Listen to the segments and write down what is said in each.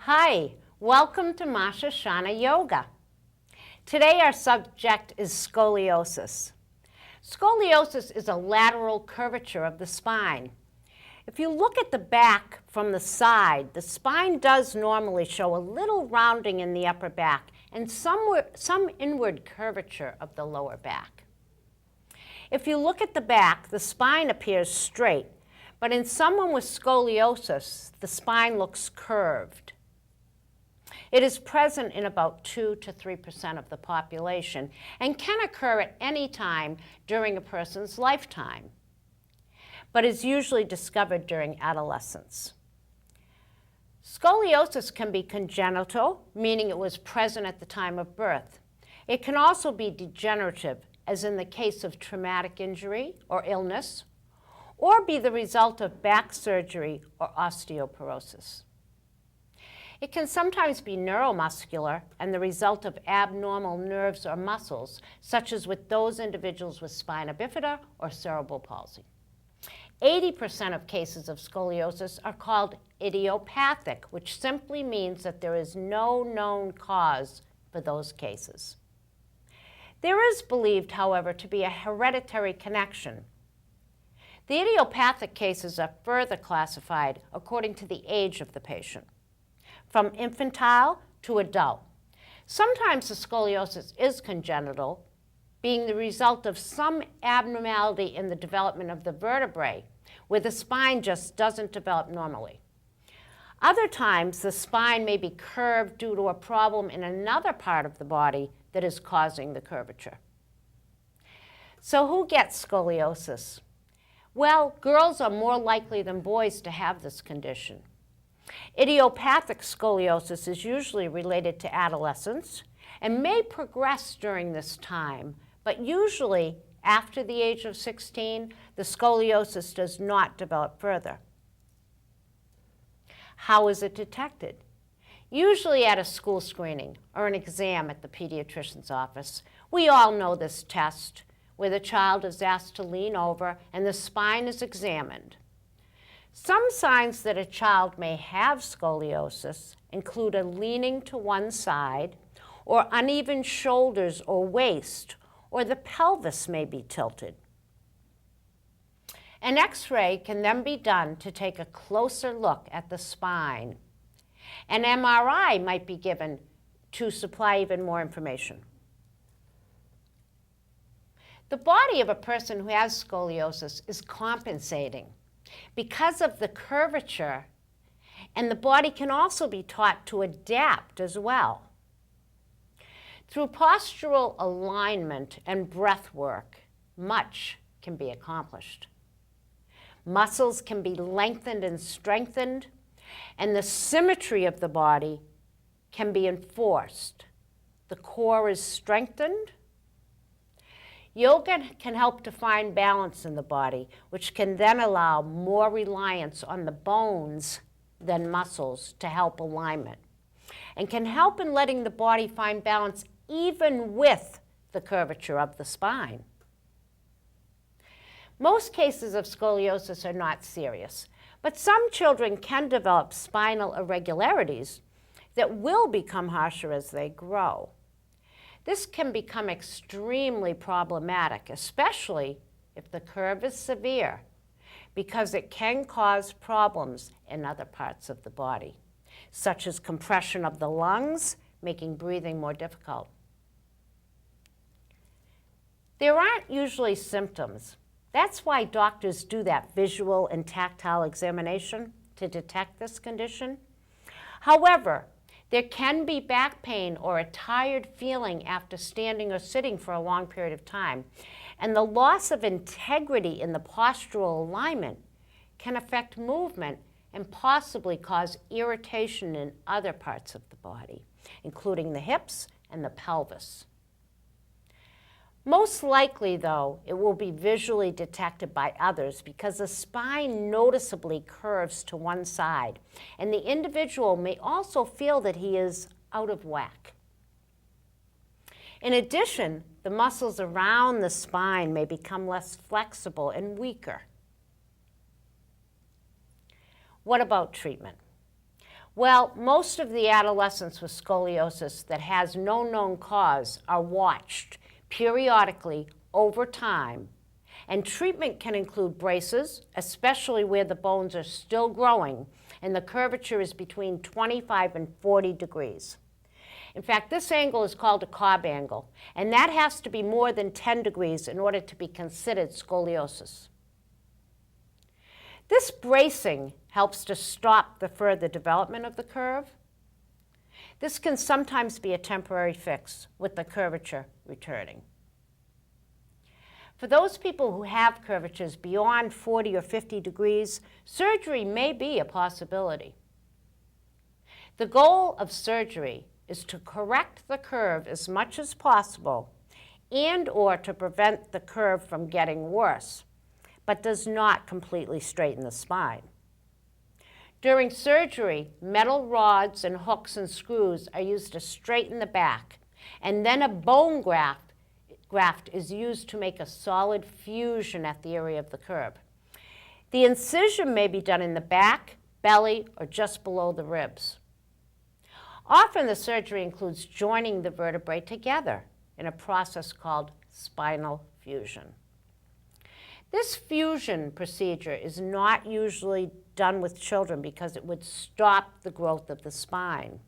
Hi, welcome to Marshashana Yoga. Today our subject is scoliosis. Scoliosis is a lateral curvature of the spine. If you look at the back from the side, the spine does normally show a little rounding in the upper back and some inward curvature of the lower back. If you look at the back, the spine appears straight, but in someone with scoliosis, the spine looks curved. It is present in about 2 to 3% of the population and can occur at any time during a person's lifetime, but is usually discovered during adolescence. Scoliosis can be congenital, meaning it was present at the time of birth. It can also be degenerative, as in the case of traumatic injury or illness, or be the result of back surgery or osteoporosis. It can sometimes be neuromuscular and the result of abnormal nerves or muscles, such as with those individuals with spina bifida or cerebral palsy. 80% of cases of scoliosis are called idiopathic, which simply means that there is no known cause for those cases. There is believed, however, to be a hereditary connection. The idiopathic cases are further classified according to the age of the patient, from infantile to adult. Sometimes the scoliosis is congenital, being the result of some abnormality in the development of the vertebrae, where the spine just doesn't develop normally. Other times, the spine may be curved due to a problem in another part of the body that is causing the curvature. So who gets scoliosis? Well, girls are more likely than boys to have this condition. Idiopathic scoliosis is usually related to adolescence and may progress during this time, but usually after the age of 16, the scoliosis does not develop further. How is it detected? Usually at a school screening or an exam at the pediatrician's office. We all know this test, where the child is asked to lean over and the spine is examined. Some signs that a child may have scoliosis include a leaning to one side, or uneven shoulders or waist, or the pelvis may be tilted. An X-ray can then be done to take a closer look at the spine. An MRI might be given to supply even more information. The body of a person who has scoliosis is compensating because of the curvature, and the body can also be taught to adapt as well. Through postural alignment and breath work, much can be accomplished. Muscles can be lengthened and strengthened, and the symmetry of the body can be enforced. The core is strengthened. Yoga can help to find balance in the body, which can then allow more reliance on the bones than muscles to help alignment, and can help in letting the body find balance even with the curvature of the spine. Most cases of scoliosis are not serious, but some children can develop spinal irregularities that will become harsher as they grow. This can become extremely problematic, especially if the curve is severe, because it can cause problems in other parts of the body, such as compression of the lungs, making breathing more difficult. There aren't usually symptoms. That's why doctors do that visual and tactile examination to detect this condition. However, there can be back pain or a tired feeling after standing or sitting for a long period of time, and the loss of integrity in the postural alignment can affect movement and possibly cause irritation in other parts of the body, including the hips and the pelvis. Most likely, though, it will be visually detected by others because the spine noticeably curves to one side, and the individual may also feel that he is out of whack. In addition, the muscles around the spine may become less flexible and weaker. What about treatment? Well, most of the adolescents with scoliosis that has no known cause are watched periodically over time, and treatment can include braces, especially where the bones are still growing and the curvature is between 25 and 40 degrees. In fact, this angle is called a Cobb angle, and that has to be more than 10 degrees in order to be considered scoliosis. This bracing helps to stop the further development of the curve. This can sometimes be a temporary fix with the curvature returning. For those people who have curvatures beyond 40 or 50 degrees, surgery may be a possibility. The goal of surgery is to correct the curve as much as possible and/or to prevent the curve from getting worse, but does not completely straighten the spine. During surgery, metal rods and hooks and screws are used to straighten the back, and then a bone graft is used to make a solid fusion at the area of the curve. The incision may be done in the back, belly, or just below the ribs. Often the surgery includes joining the vertebrae together in a process called spinal fusion. This fusion procedure is not usually done with children because it would stop the growth of the spine.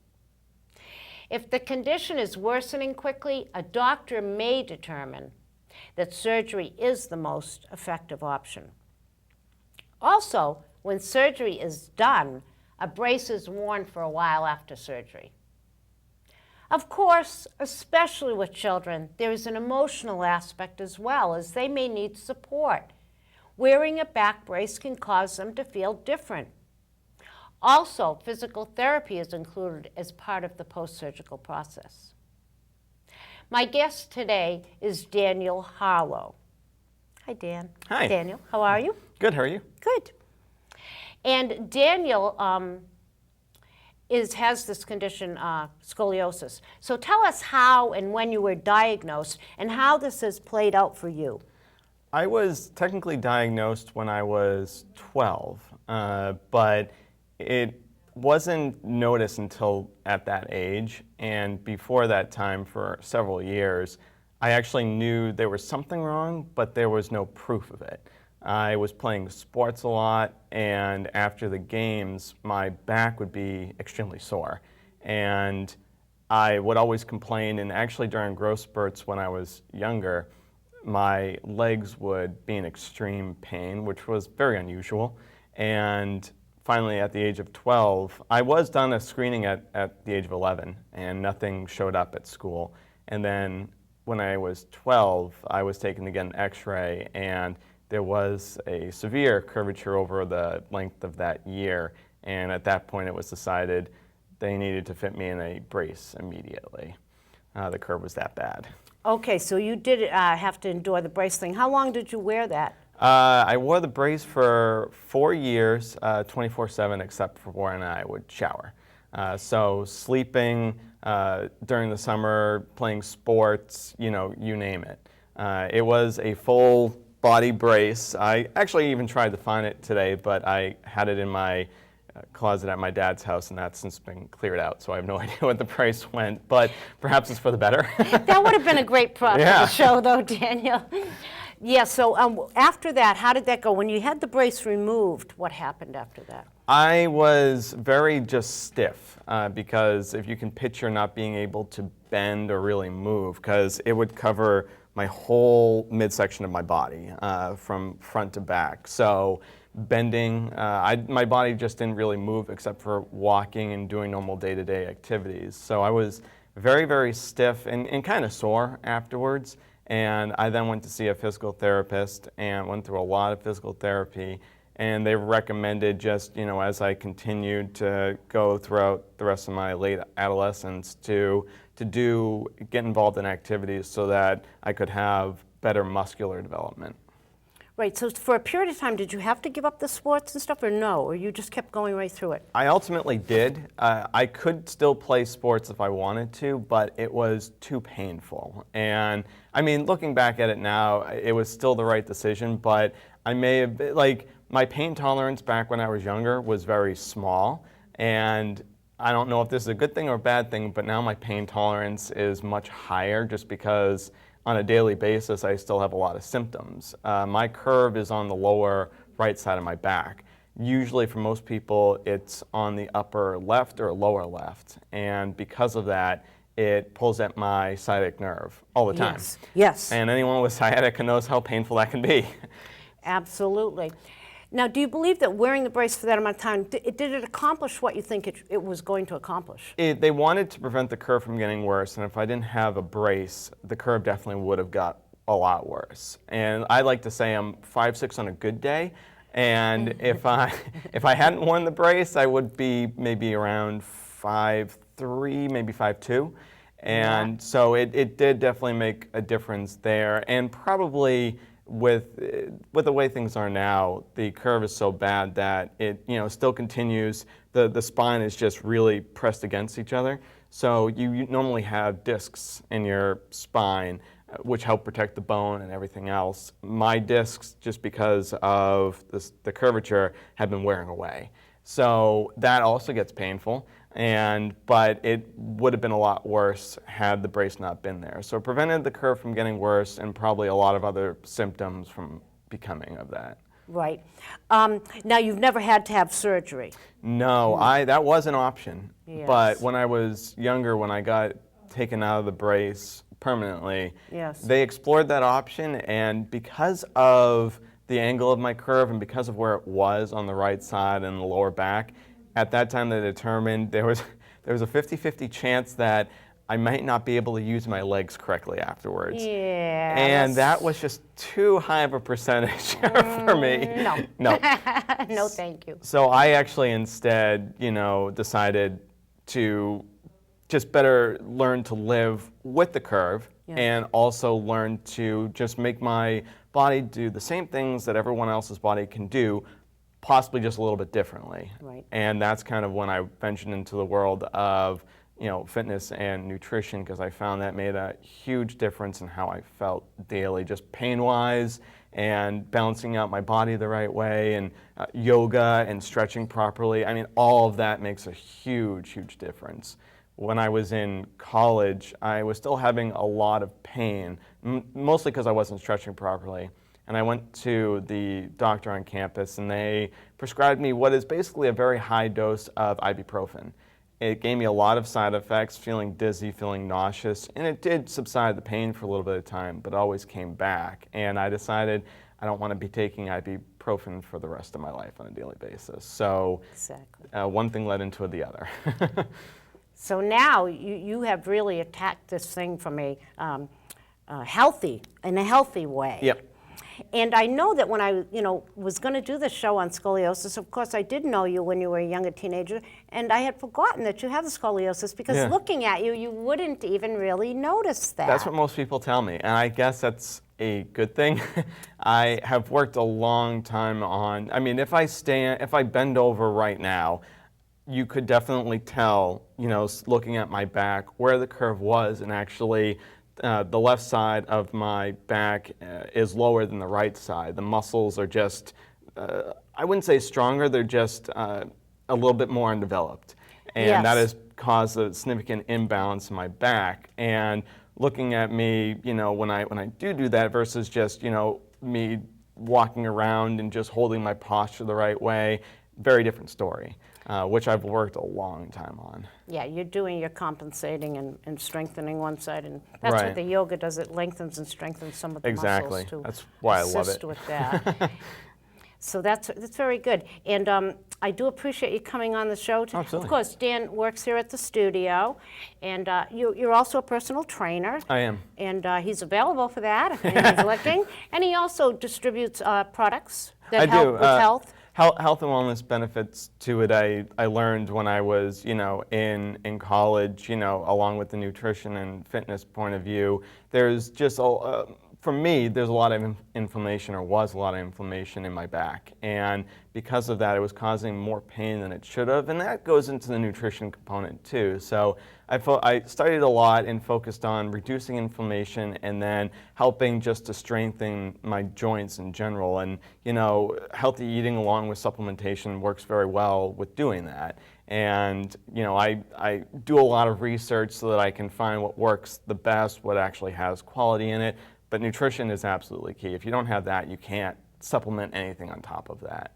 If the condition is worsening quickly, a doctor may determine that surgery is the most effective option. Also, when surgery is done, a brace is worn for a while after surgery. Of course, especially with children, there is an emotional aspect as well, as they may need support. Wearing a back brace can cause them to feel different. Also, physical therapy is included as part of the post-surgical process. My guest today is Daniel Harlow. Hi, Dan. Hi. Daniel, how are you? Good, how are you? Good. And Daniel has this condition, scoliosis. So tell us how and when you were diagnosed and how this has played out for you. I was technically diagnosed when I was 12, but it wasn't noticed until at that age, and before that time for several years, I actually knew there was something wrong, but there was no proof of it. I was playing sports a lot, and after the games, my back would be extremely sore. And I would always complain, and actually during growth spurts when I was younger, my legs would be in extreme pain, which was very unusual. And finally, at the age of 12, I was done a screening at the age of 11, and nothing showed up at school. And then when I was 12, I was taken to get an x-ray, and there was a severe curvature over the length of that year. And at that point, it was decided they needed to fit me in a brace immediately. The curve was that bad. Okay, so you did have to endure the brace thing. How long did you wear that? I wore the brace for 4 years, 24/7, except for when I would shower. So sleeping during the summer, playing sports, you name it. It was a full body brace. I actually even tried to find it today, but I had it in my closet at my dad's house, and that's since been cleared out, so I have no idea what the price went, but perhaps it's for the better. That would have been a great prop for the show, though, Daniel. Yeah, so after that, how did that go? When you had the brace removed, what happened after that? I was very just stiff, because if you can picture not being able to bend or really move, because it would cover my whole midsection of my body, from front to back. So bending, my body just didn't really move except for walking and doing normal day-to-day activities. So I was very, very stiff and kind of sore afterwards. And I then went to see a physical therapist and went through a lot of physical therapy. And they recommended just, as I continued to go throughout the rest of my late adolescence to get involved in activities so that I could have better muscular development. Right, so for a period of time, did you have to give up the sports and stuff, or no? Or you just kept going right through it? I ultimately did. I could still play sports if I wanted to, but it was too painful. And I mean, looking back at it now, it was still the right decision, but I may have, my pain tolerance back when I was younger was very small. And I don't know if this is a good thing or a bad thing, but now my pain tolerance is much higher just because on a daily basis I still have a lot of symptoms. My curve is on the lower right side of my back. Usually for most people it's on the upper left or lower left, and because of that it pulls at my sciatic nerve all the time. Yes, yes. And anyone with sciatica knows how painful that can be. Absolutely. Now, do you believe that wearing the brace for that amount of time, did it accomplish what you think it was going to accomplish? They wanted to prevent the curve from getting worse, and if I didn't have a brace, the curve definitely would have got a lot worse. And I like to say I'm 5'6" on a good day, and if I hadn't worn the brace, I would be maybe around 5'3", maybe 5'2". And so it did definitely make a difference there, and probably with the way things are now, the curve is so bad that it still continues. The spine is just really pressed against each other. So you normally have discs in your spine, which help protect the bone and everything else. My discs, just because of the curvature, have been wearing away. So that also gets painful. But it would have been a lot worse had the brace not been there. So it prevented the curve from getting worse and probably a lot of other symptoms from becoming of that. Right. Now, you've never had to have surgery. No, that was an option. Yes. But when I was younger, when I got taken out of the brace permanently, Yes. they explored that option, and because of the angle of my curve and because of where it was on the right side and the lower back, at that time they determined there was a 50-50 chance that I might not be able to use my legs correctly afterwards. Yeah. And that was just too high of a percentage for me. No. No. No, thank you. So I actually instead, decided to just better learn to live with the curve, Yes. and also learn to just make my body do the same things that everyone else's body can do, possibly just a little bit differently. Right. And that's kind of when I ventured into the world of fitness and nutrition, because I found that made a huge difference in how I felt daily, just pain-wise and balancing out my body the right way, and yoga and stretching properly. I mean, all of that makes a huge, huge difference. When I was in college, I was still having a lot of pain, mostly because I wasn't stretching properly. And I went to the doctor on campus, and they prescribed me what is basically a very high dose of ibuprofen. It gave me a lot of side effects, feeling dizzy, feeling nauseous, and it did subside the pain for a little bit of time, but always came back. And I decided I don't want to be taking ibuprofen for the rest of my life on a daily basis. So Exactly. one thing led into the other. So now you have really attacked this thing from a healthy way. Yep. And I know that when I, was going to do the show on scoliosis, of course, I did know you when you were a younger teenager, and I had forgotten that you have the scoliosis because Yeah. looking at you, you wouldn't even really notice that. That's what most people tell me, and I guess that's a good thing. I have worked a long time on, if I bend over right now, you could definitely tell, looking at my back, where the curve was, and actually the left side of my back is lower than the right side. The muscles are just, I wouldn't say stronger, they're just a little bit more undeveloped. And Yes. that has caused a significant imbalance in my back. And looking at me, when I do that versus just, me walking around and just holding my posture the right way, very different story, which I've worked a long time on. Yeah, you're compensating and strengthening one side, and that's Right. what the yoga does. It lengthens and strengthens some of the Exactly. muscles to That's why I love assist it. with that. So that's very good. And I do appreciate you coming on the show. Absolutely. Of course, Dan works here at the studio, and you're also a personal trainer. I am. And he's available for that if anyone's looking. And he also distributes products that help with health. Health and wellness benefits to it, I learned when I was, in college, along with the nutrition and fitness point of view. There's just, for me, there's a lot of inflammation, or was a lot of inflammation in my back. And because of that, it was causing more pain than it should have. And that goes into the nutrition component too. So I studied a lot and focused on reducing inflammation and then helping just to strengthen my joints in general. And, healthy eating along with supplementation works very well with doing that. And I do a lot of research so that I can find what works the best, what actually has quality in it. But nutrition is absolutely key. If you don't have that, you can't supplement anything on top of that.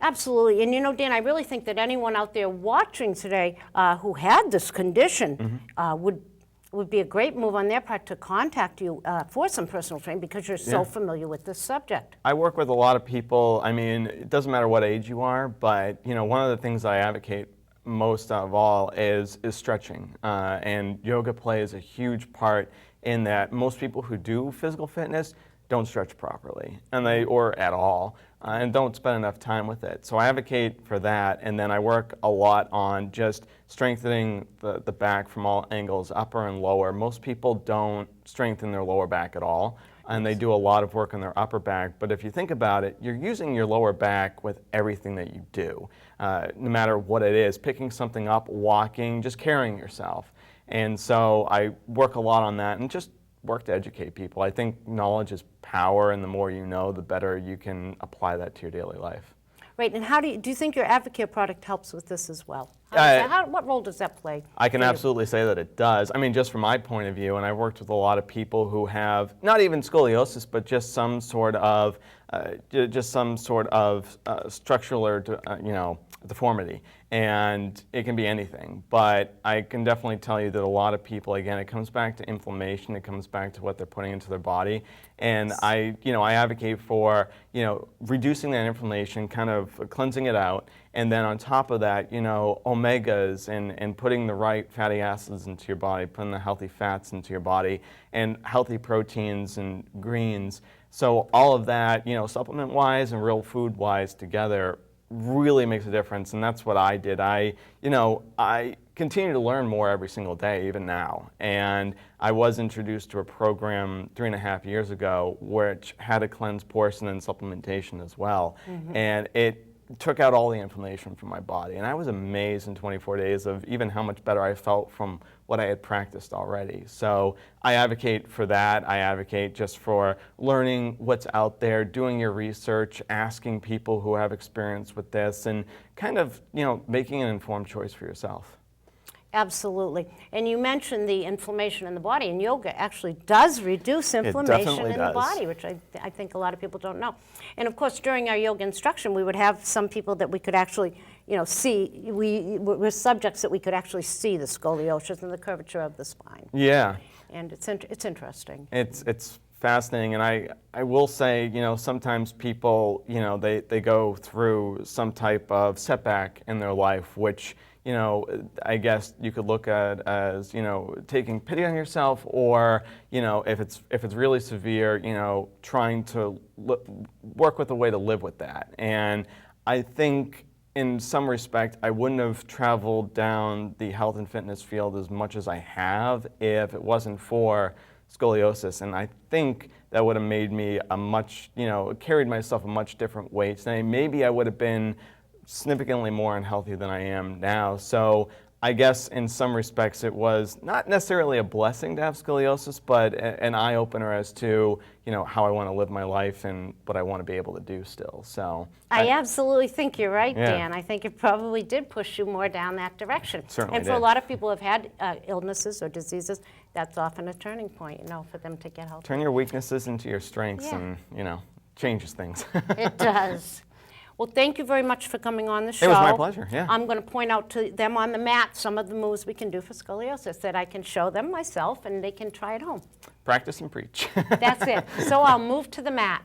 Absolutely. And Dan, I really think that anyone out there watching today who had this condition would be a great move on their part to contact you for some personal training because you're so familiar with this subject. I work with a lot of people. I mean, it doesn't matter what age you are, but one of the things I advocate most of all is stretching. And yoga plays a huge part in that. Most people who do physical fitness don't stretch properly, or at all, and don't spend enough time with it. So I advocate for that, and then I work a lot on just strengthening the back from all angles, upper and lower. Most people don't strengthen their lower back at all, and they do a lot of work on their upper back. But if you think about it, you're using your lower back with everything that you do, no matter what it is, picking something up, walking, just carrying yourself. And so I work a lot on that and just work to educate people. I think knowledge is power, and the more you know, the better you can apply that to your daily life. Right, and how do you think your Advocare product helps with this as well? What role does that play? I can absolutely say that it does. I mean, just from my point of view, and I've worked with a lot of people who have not even scoliosis, but just some sort of structural or deformity, and it can be anything. But I can definitely tell you that a lot of people, again, it comes back to inflammation. It comes back to what they're putting into their body, and I advocate for reducing that inflammation, kind of cleansing it out, and then on top of that, omegas and putting the right fatty acids into your body, putting the healthy fats into your body, and healthy proteins and greens. So all of that, supplement-wise and real food-wise together really makes a difference, and that's what I did. I continue to learn more every single day, even now. And I was introduced to a program 3.5 years ago which had a cleanse portion and supplementation as well. And it took out all the inflammation from my body. And I was amazed in 24 days of even how much better I felt from what I had practiced already. So I advocate for that. I advocate just for learning what's out there, doing your research, asking people who have experience with this, and kind of, making an informed choice for yourself. Absolutely. And you mentioned the inflammation in the body, and yoga actually does reduce inflammation in the body, which I think a lot of people don't know. And of course, during our yoga instruction, we would have some people that we could actually, see. We were subjects that we could actually see the scoliosis and the curvature of the spine. Yeah. And it's interesting. It's fascinating, and I will say, sometimes people, they go through some type of setback in their life, which I guess you could look at as, taking pity on yourself, or, if it's really severe, trying to work with a way to live with that. And I think in some respect, I wouldn't have traveled down the health and fitness field as much as I have if it wasn't for scoliosis. And I think that would have made me carried myself a much different weight today. Maybe I would have been significantly more unhealthy than I am now. So I guess in some respects it was not necessarily a blessing to have scoliosis, but an eye-opener as to how I want to live my life and what I want to be able to do still. So I absolutely think you're right, Yeah. Dan. I think it probably did push you more down that direction. Certainly and for did. a lot of people who have had illnesses or diseases, that's often a turning point, for them to get healthy. Turn your weaknesses into your strengths, Yeah. and changes things. It does. Well, thank you very much for coming on the show. It was my pleasure, yeah. I'm going to point out to them on the mat some of the moves we can do for scoliosis that I can show them myself, and they can try at home. Practice and preach. That's it. So I'll move to the mat.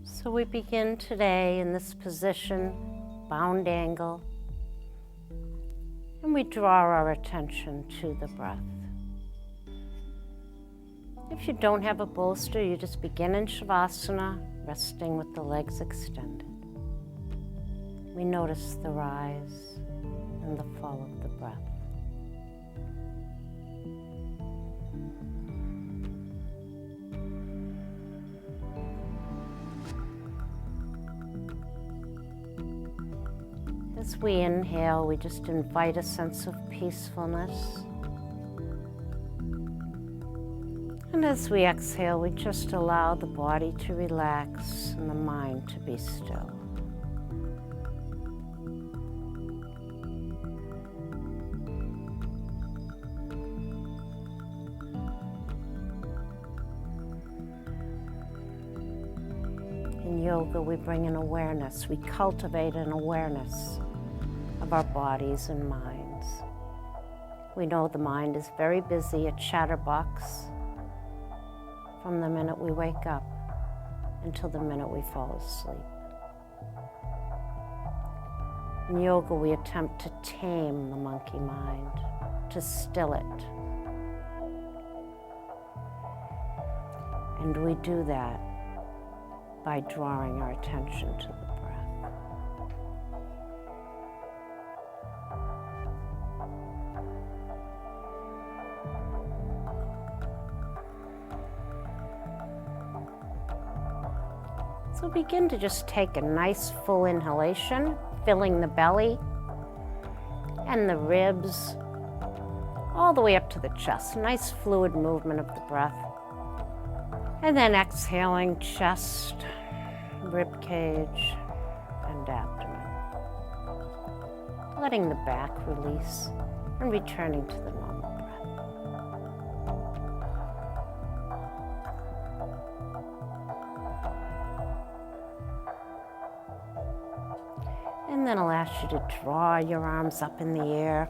So we begin today in this position, bound angle, and we draw our attention to the breath. If you don't have a bolster, you just begin in Shavasana, resting with the legs extended. We notice the rise and the fall of the breath. As we inhale, we just invite a sense of peacefulness. And as we exhale, we just allow the body to relax and the mind to be still. In yoga, we bring an awareness. We cultivate an awareness of our bodies and minds. We know the mind is very busy, a chatterbox, from the minute we wake up until the minute we fall asleep. In yoga, we attempt to tame the monkey mind, to still it. And we do that by drawing our attention to the breath. So begin to just take a nice full inhalation, filling the belly and the ribs, all the way up to the chest. Nice fluid movement of the breath. And then exhaling chest, rib cage, and abdomen. Letting the back release and returning to the normal breath. And then I'll ask you to draw your arms up in the air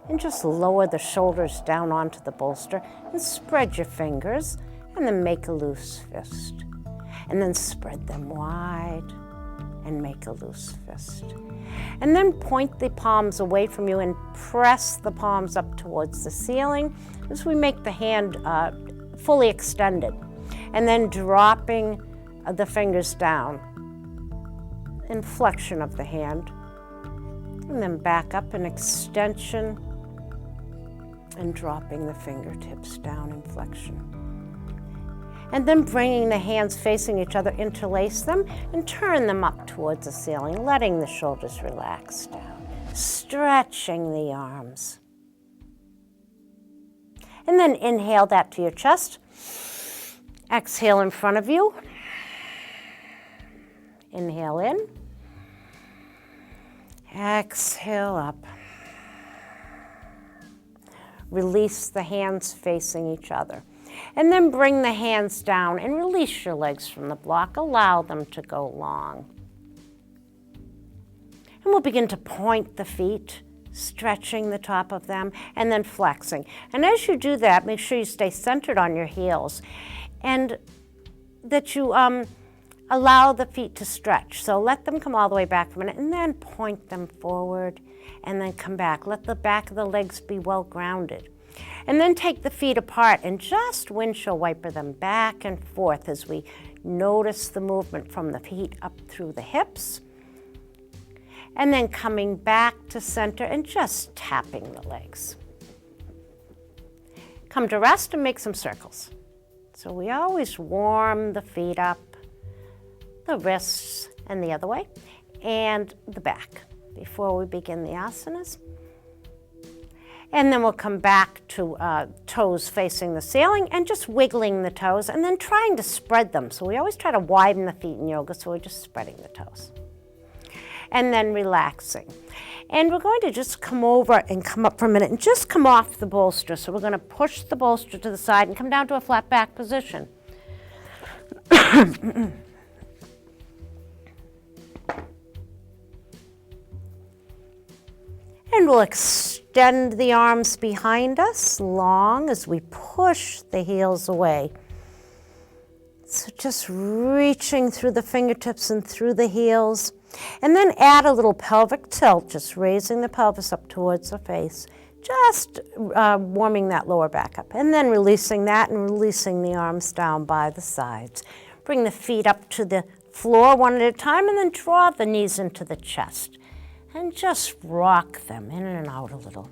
and just lower the shoulders down onto the bolster and spread your fingers. And then make a loose fist. And then spread them wide and make a loose fist. And then point the palms away from you and press the palms up towards the ceiling as we make the hand fully extended. And then dropping the fingers down in flexion of the hand. And then back up in extension and dropping the fingertips down in flexion. And then bringing the hands facing each other, interlace them and turn them up towards the ceiling, letting the shoulders relax down, stretching the arms. And then inhale that to your chest. Exhale in front of you. Inhale in. Exhale up. Release the hands facing each other. And then bring the hands down and release your legs from the block. Allow them to go long. And we'll begin to point the feet, stretching the top of them, and then flexing. And as you do that, make sure you stay centered on your heels and that you allow the feet to stretch. So let them come all the way back for a minute and then point them forward and then come back. Let the back of the legs be well grounded. And then take the feet apart and just windshield wiper them back and forth as we notice the movement from the feet up through the hips. And then coming back to center and just tapping the legs. Come to rest and make some circles. So we always warm the feet up, the wrists and the other way, and the back before we begin the asanas. And then we'll come back to toes facing the ceiling and just wiggling the toes and then trying to spread them. So we always try to widen the feet in yoga, so we're just spreading the toes. And then relaxing. And we're going to just come over and come up for a minute and just come off the bolster. So we're going to push the bolster to the side and come down to a flat back position. And we'll extend the arms behind us long as we push the heels away. So just reaching through the fingertips and through the heels. And then add a little pelvic tilt, just raising the pelvis up towards the face. Just warming that lower back up. And then releasing that and releasing the arms down by the sides. Bring the feet up to the floor one at a time and then draw the knees into the chest. And just rock them in and out a little.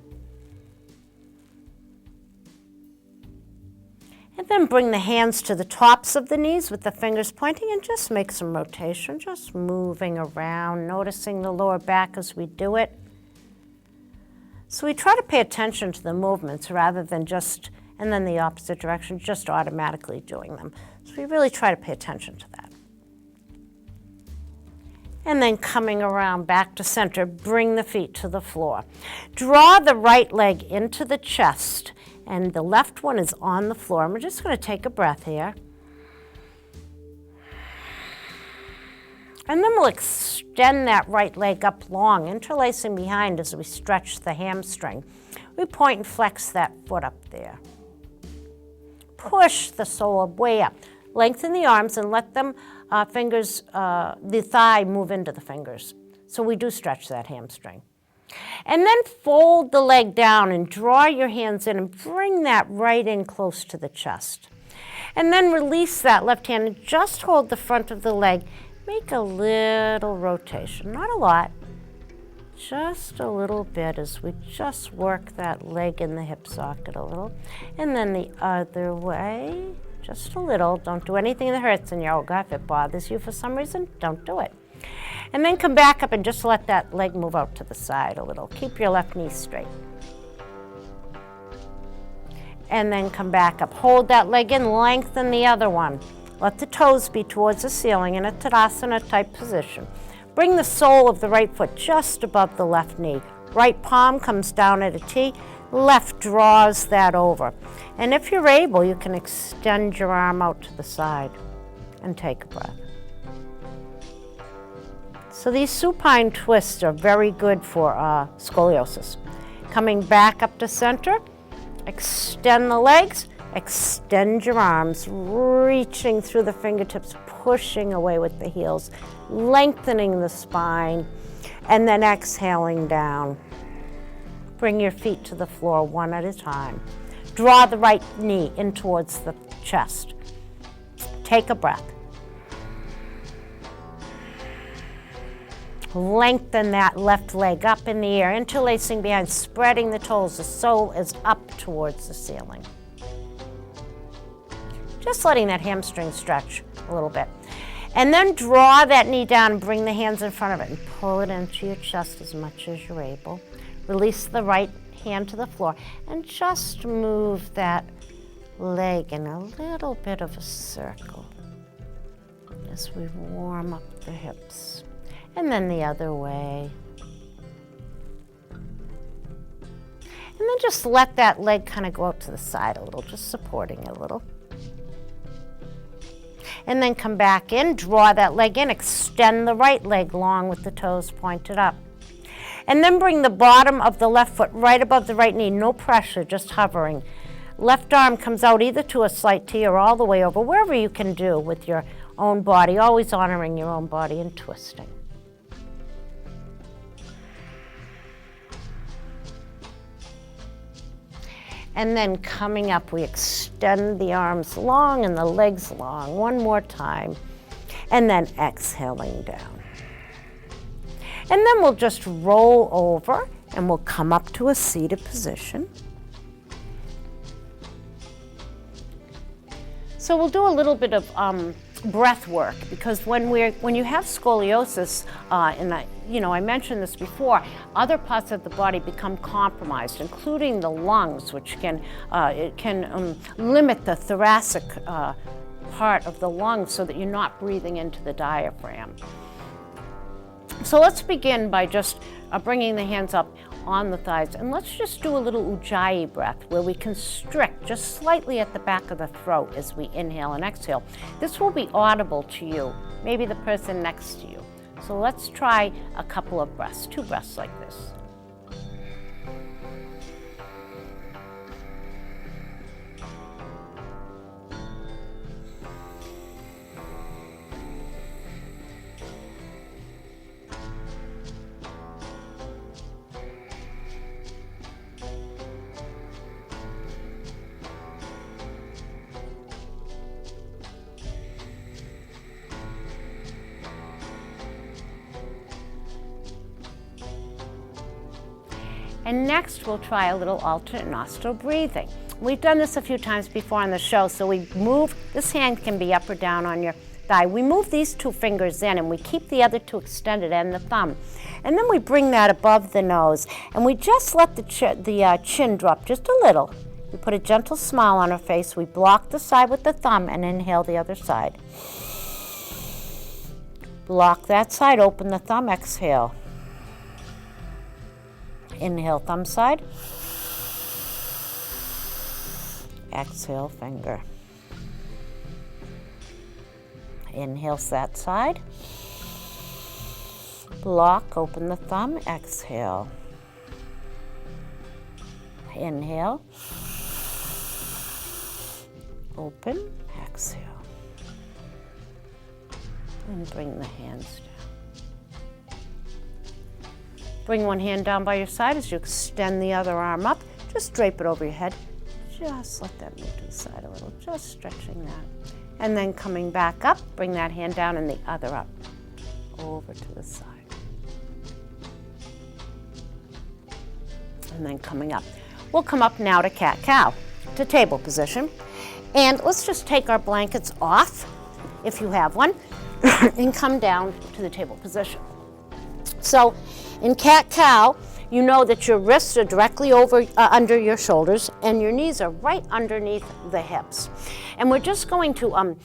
And then bring the hands to the tops of the knees with the fingers pointing and just make some rotation, just moving around, noticing the lower back as we do it. So we try to pay attention to the movements rather than just, and then the opposite direction, just automatically doing them. So we really try to pay attention to that. And then coming around back to center, bring the feet to the floor. Draw the right leg into the chest, and the left one is on the floor. And we're just going to take a breath here. And then we'll extend that right leg up long, interlacing behind as we stretch the hamstring. We point and flex that foot up there. Push the sole way up. Lengthen the arms and let them the thigh move into the fingers. So we do stretch that hamstring. And then fold the leg down and draw your hands in and bring that right in close to the chest. And then release that left hand and just hold the front of the leg. Make a little rotation, not a lot, just a little bit as we just work that leg in the hip socket a little. And then the other way, just a little. Don't do anything that hurts in yoga. If it bothers you for some reason, don't do it. And then come back up and just let that leg move out to the side a little. Keep your left knee straight. And then come back up. Hold that leg in, lengthen the other one. Let the toes be towards the ceiling in a Tadasana type position. Bring the sole of the right foot just above the left knee. Right palm comes down at a T. Left draws that over. And if you're able, you can extend your arm out to the side and take a breath. So these supine twists are very good for scoliosis. Coming back up to center, extend the legs, extend your arms, reaching through the fingertips, pushing away with the heels, lengthening the spine, and then exhaling down. Bring your feet to the floor one at a time. Draw the right knee in towards the chest. Take a breath. Lengthen that left leg up in the air, interlacing behind, spreading the toes. The sole is up towards the ceiling. Just letting that hamstring stretch a little bit. And then draw that knee down and bring the hands in front of it and pull it into your chest as much as you're able. Release the right hand to the floor and just move that leg in a little bit of a circle as we warm up the hips. And then the other way. And then just let that leg kind of go out to the side a little, just supporting it a little. And then come back in, draw that leg in, extend the right leg long with the toes pointed up. And then bring the bottom of the left foot right above the right knee, no pressure, just hovering. Left arm comes out either to a slight T or all the way over, wherever you can do with your own body, always honoring your own body and twisting. And then coming up, we extend the arms long and the legs long. One more time. And then exhaling down. And then we'll just roll over and we'll come up to a seated position. So we'll do a little bit of breath work, because when you have scoliosis, I mentioned this before, other parts of the body become compromised, including the lungs, which can limit the thoracic part of the lungs so that you're not breathing into the diaphragm. So let's begin by just bringing the hands up on the thighs, and let's just do a little Ujjayi breath where we constrict just slightly at the back of the throat as we inhale and exhale. This will be audible to you, maybe the person next to you. So let's try a couple of breaths, 2 breaths like this. And next we'll try a little alternate nostril breathing. We've done this a few times before on the show, so we move, this hand can be up or down on your thigh. We move these two fingers in and we keep the other two extended and the thumb. And then we bring that above the nose and we just let the chin drop just a little. We put a gentle smile on our face. We block the side with the thumb and inhale the other side. Block that side, open the thumb, exhale. Inhale, thumb side. Exhale, finger. Inhale, that side. Block, open the thumb, exhale. Inhale. Open, exhale. And bring the hands down. Bring one hand down by your side as you extend the other arm up. Just drape it over your head. Just let that move to the side a little, just stretching that. And then coming back up, bring that hand down and the other up, over to the side. And then coming up. We'll come up now to cat-cow, to table position. And let's just take our blankets off, if you have one, and come down to the table position. So in cat-cow, you know that your wrists are directly over under your shoulders and your knees are right underneath the hips. And we're just going to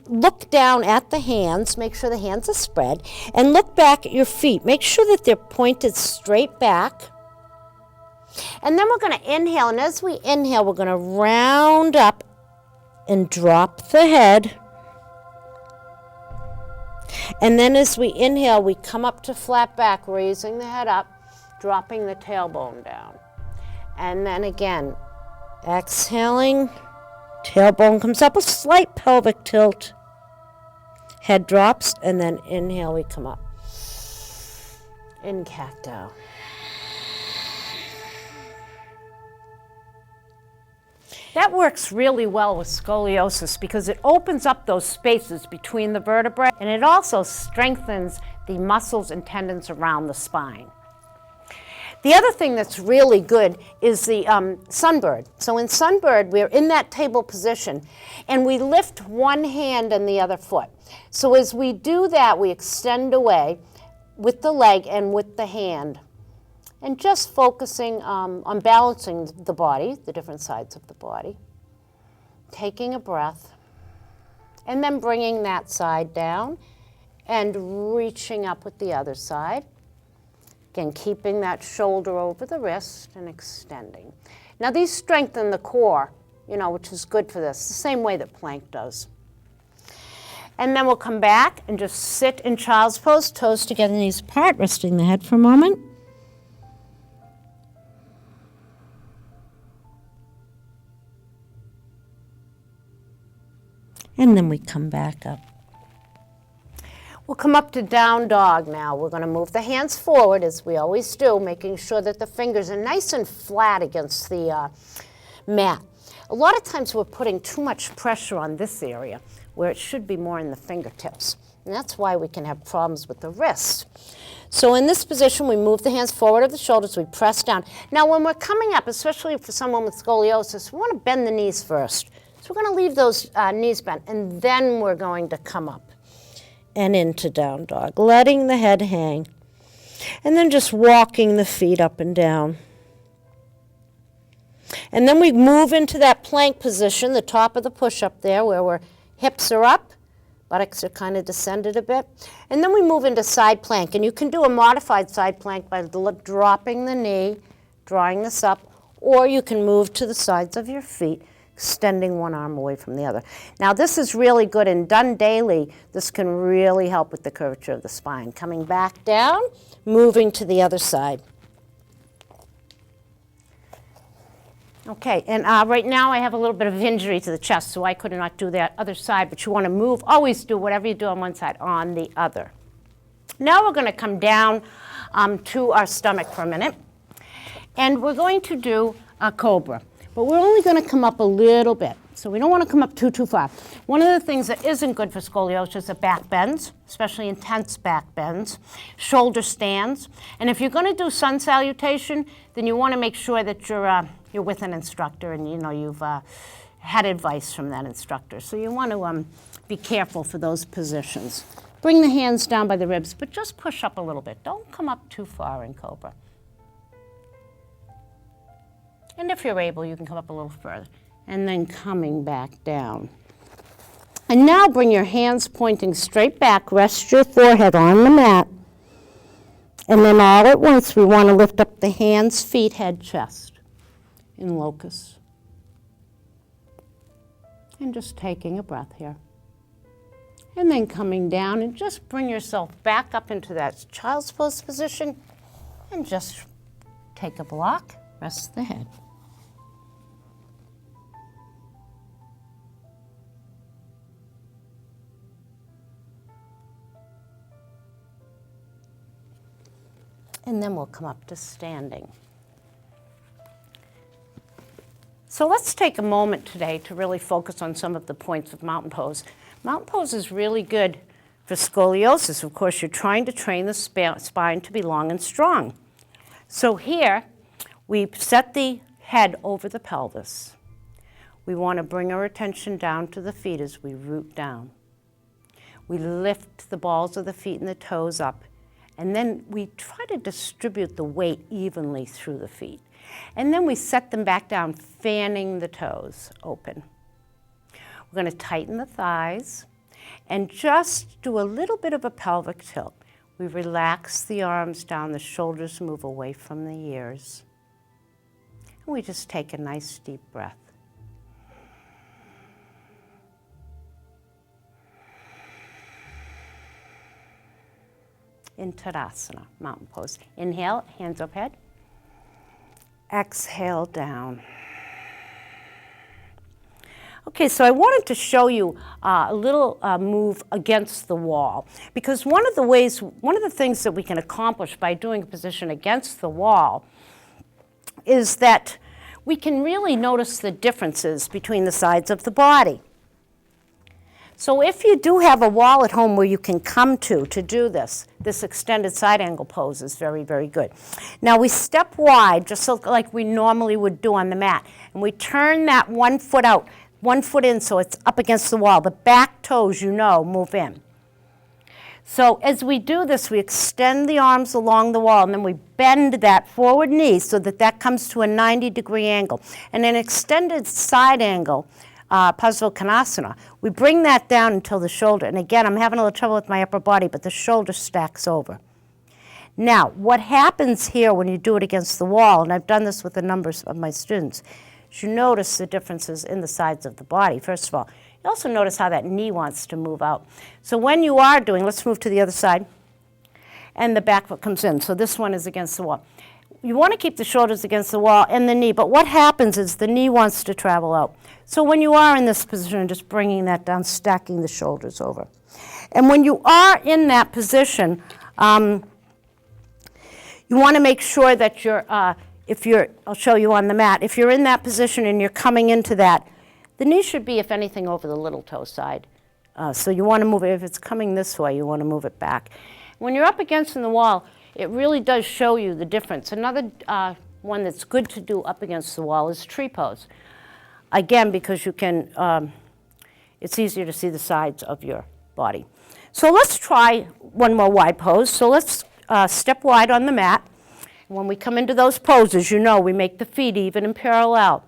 look down at the hands, make sure the hands are spread, and look back at your feet. Make sure that they're pointed straight back. And then we're going to inhale, and as we inhale, we're going to round up and drop the head. And then as we inhale, we come up to flat back, raising the head up, dropping the tailbone down. And then again, exhaling, tailbone comes up, a slight pelvic tilt. Head drops, and then inhale, we come up. In cat-cow. That works really well with scoliosis because it opens up those spaces between the vertebrae and it also strengthens the muscles and tendons around the spine. The other thing that's really good is the sunbird. So in sunbird, we're in that table position and we lift one hand and the other foot. So as we do that, we extend away with the leg and with the hand. And just focusing on balancing the body, the different sides of the body. Taking a breath. And then bringing that side down and reaching up with the other side. Again, keeping that shoulder over the wrist and extending. Now these strengthen the core, which is good for this, the same way that plank does. And then we'll come back and just sit in child's pose, toes together, knees apart, resting the head for a moment. And then we come back up. We'll come up to down dog now. We're going to move the hands forward as we always do, making sure that the fingers are nice and flat against the mat. A lot of times we're putting too much pressure on this area where it should be more in the fingertips. And that's why we can have problems with the wrists. So in this position, we move the hands forward of the shoulders, we press down. Now when we're coming up, especially for someone with scoliosis, we want to bend the knees first. So we're going to leave those knees bent, and then we're going to come up and into down dog, letting the head hang, and then just walking the feet up and down. And then we move into that plank position, the top of the push-up there, where our hips are up, buttocks are kind of descended a bit. And then we move into side plank, and you can do a modified side plank by dropping the knee, drawing this up, or you can move to the sides of your feet, extending one arm away from the other. Now this is really good and done daily. This can really help with the curvature of the spine. Coming back down, moving to the other side. Okay, and right now I have a little bit of injury to the chest, so I could not do that other side, but you want to move, always do whatever you do on one side, on the other. Now we're going to come down to our stomach for a minute, and we're going to do a cobra. But we're only going to come up a little bit. So we don't want to come up too far. One of the things that isn't good for scoliosis are back bends, especially intense back bends, shoulder stands. And if you're going to do sun salutation, then you want to make sure that you're with an instructor and you've had advice from that instructor. So you want to be careful for those positions. Bring the hands down by the ribs, but just push up a little bit. Don't come up too far in cobra. And if you're able, you can come up a little further. And then coming back down. And now bring your hands pointing straight back. Rest your forehead on the mat. And then all at once, we want to lift up the hands, feet, head, chest in locust. And just taking a breath here. And then coming down and just bring yourself back up into that child's pose position. And just take a block, rest the head. And then we'll come up to standing. So let's take a moment today to really focus on some of the points of mountain pose. Mountain pose is really good for scoliosis. Of course, you're trying to train the spine to be long and strong. So here, we set the head over the pelvis. We want to bring our attention down to the feet as we root down. We lift the balls of the feet and the toes up. And then we try to distribute the weight evenly through the feet. And then we set them back down, fanning the toes open. We're going to tighten the thighs and just do a little bit of a pelvic tilt. We relax the arms down, the shoulders move away from the ears. And we just take a nice deep breath. In Tadasana, mountain pose. Inhale, hands overhead. Exhale, down. Okay, so I wanted to show you a little move against the wall, because one of the things that we can accomplish by doing a position against the wall is that we can really notice the differences between the sides of the body. So if you do have a wall at home where you can come to do this extended side angle pose is very, very good. Now we step wide, just like we normally would do on the mat, and we turn that 1 foot out, 1 foot in so it's up against the wall. The back toes, move in. So as we do this, we extend the arms along the wall, and then we bend that forward knee so that comes to a 90-degree angle. And an extended side angle, Parsvakonasana, we bring that down until the shoulder. And again, I'm having a little trouble with my upper body, but the shoulder stacks over. Now, what happens here when you do it against the wall, and I've done this with a number of my students, is you notice the differences in the sides of the body, first of all. You also notice how that knee wants to move out. So when you are doing, let's move to the other side, and the back foot comes in. So this one is against the wall. You want to keep the shoulders against the wall and the knee, but what happens is the knee wants to travel out. So when you are in this position, just bringing that down, stacking the shoulders over. And when you are in that position, you want to make sure that I'll show you on the mat, if you're in that position and you're coming into that, the knee should be, if anything, over the little toe side. So you want to move it, if it's coming this way, you want to move it back. When you're up against the wall, it really does show you the difference. Another one that's good to do up against the wall is tree pose. Again, because you can, it's easier to see the sides of your body. So let's try one more wide pose. So let's step wide on the mat. When we come into those poses, we make the feet even and parallel.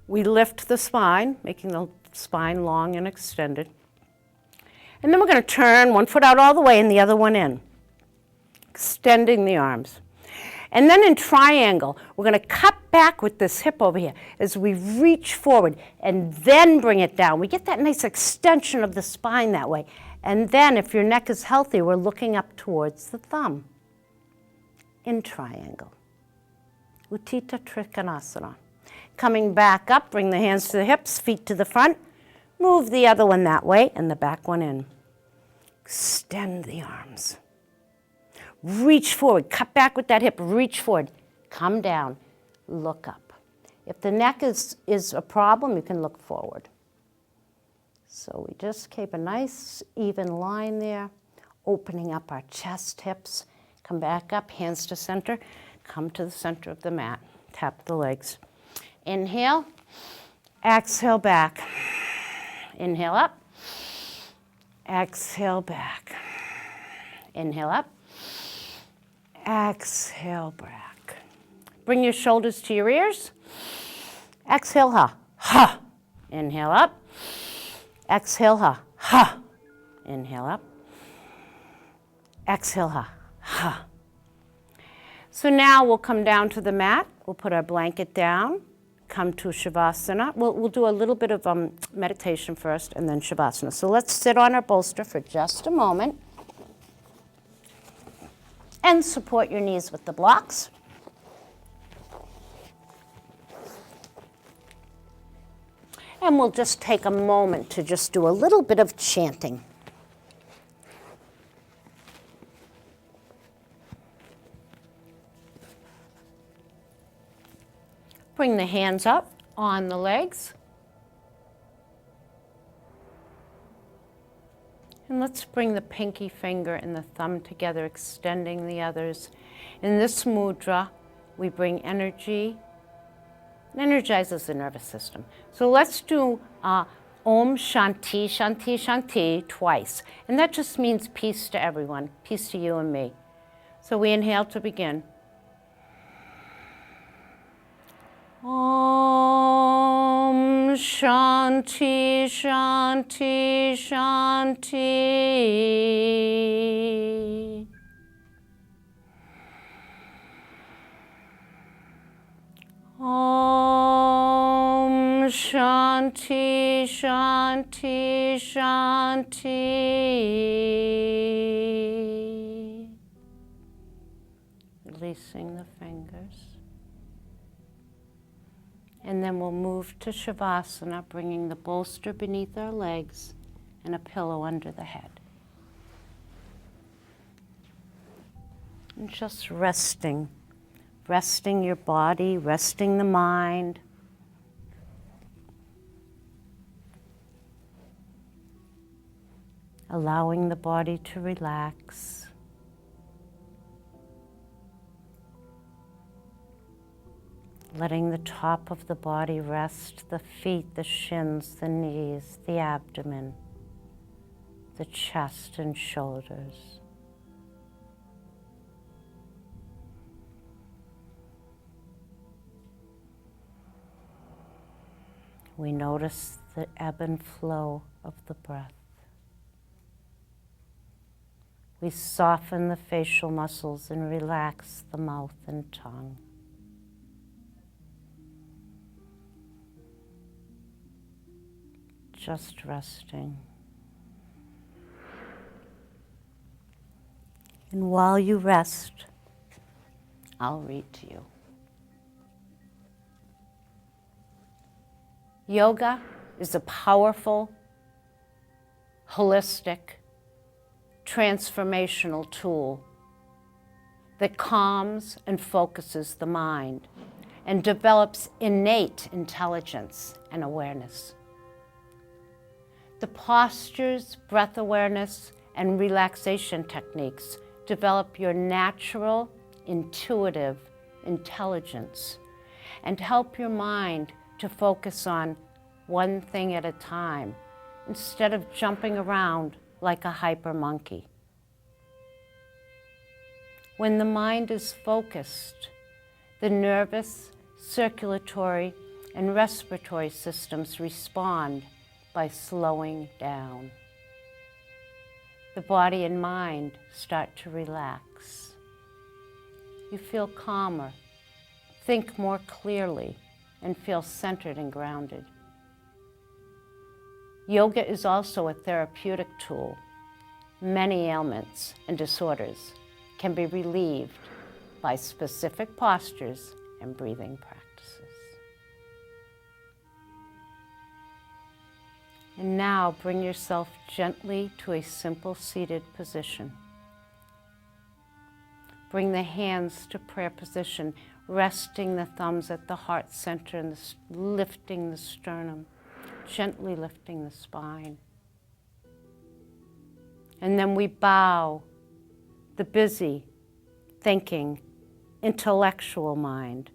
We lift the spine, making the spine long and extended. And then we're going to turn 1 foot out all the way and the other one in, extending the arms. And then in triangle, we're going to cut back with this hip over here as we reach forward and then bring it down. We get that nice extension of the spine that way. And then if your neck is healthy, we're looking up towards the thumb in triangle. Utthita Trikonasana. Coming back up, bring the hands to the hips, feet to the front. Move the other one that way and the back one in. Extend the arms. Reach forward, cut back with that hip, reach forward. Come down, look up. If the neck is a problem, you can look forward. So we just keep a nice even line there, opening up our chest, hips. Come back up, hands to center. Come to the center of the mat. Tap the legs. Inhale, exhale back. Inhale up, exhale back. Inhale up, exhale back. Bring your shoulders to your ears. Exhale, ha, ha. Inhale up. Exhale, ha, ha. Inhale up. Exhale, ha, ha. So now we'll come down to the mat. We'll put our blanket down, come to Shavasana. We'll do a little bit of meditation first and then Shavasana. So let's sit on our bolster for just a moment and support your knees with the blocks. And we'll just take a moment to just do a little bit of chanting. Bring the hands up on the legs. And let's bring the pinky finger and the thumb together, extending the others. In this mudra, we bring energy. It energizes the nervous system. So let's do Om Shanti, Shanti, Shanti twice. And that just means peace to everyone, peace to you and me. So we inhale to begin. Om Shanti, Shanti, Shanti. Om Shanti, Shanti, Shanti. Releasing the fingers. And then we'll move to Shavasana, bringing the bolster beneath our legs and a pillow under the head. And just resting your body, resting the mind. Allowing the body to relax. Letting the top of the body rest, the feet, the shins, the knees, the abdomen, the chest and shoulders. We notice the ebb and flow of the breath. We soften the facial muscles and relax the mouth and tongue. Just resting. And while you rest, I'll read to you. Yoga is a powerful, holistic, transformational tool that calms and focuses the mind and develops innate intelligence and awareness. The postures, breath awareness, and relaxation techniques develop your natural, intuitive intelligence and help your mind to focus on one thing at a time instead of jumping around like a hyper monkey. When the mind is focused, the nervous, circulatory, and respiratory systems respond by slowing down. The body and mind start to relax. You feel calmer, think more clearly, and feel centered and grounded. Yoga is also a therapeutic tool. Many ailments and disorders can be relieved by specific postures and breathing practices. And now bring yourself gently to a simple seated position. Bring the hands to prayer position, resting the thumbs at the heart center and lifting the sternum, gently lifting the spine. And then we bow the busy, thinking, intellectual mind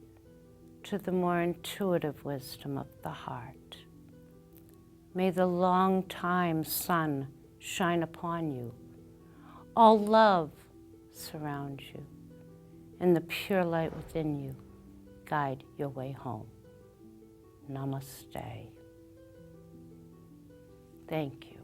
to the more intuitive wisdom of the heart. May the long time sun shine upon you. All love surround you, and the pure light within you guide your way home. Namaste. Thank you.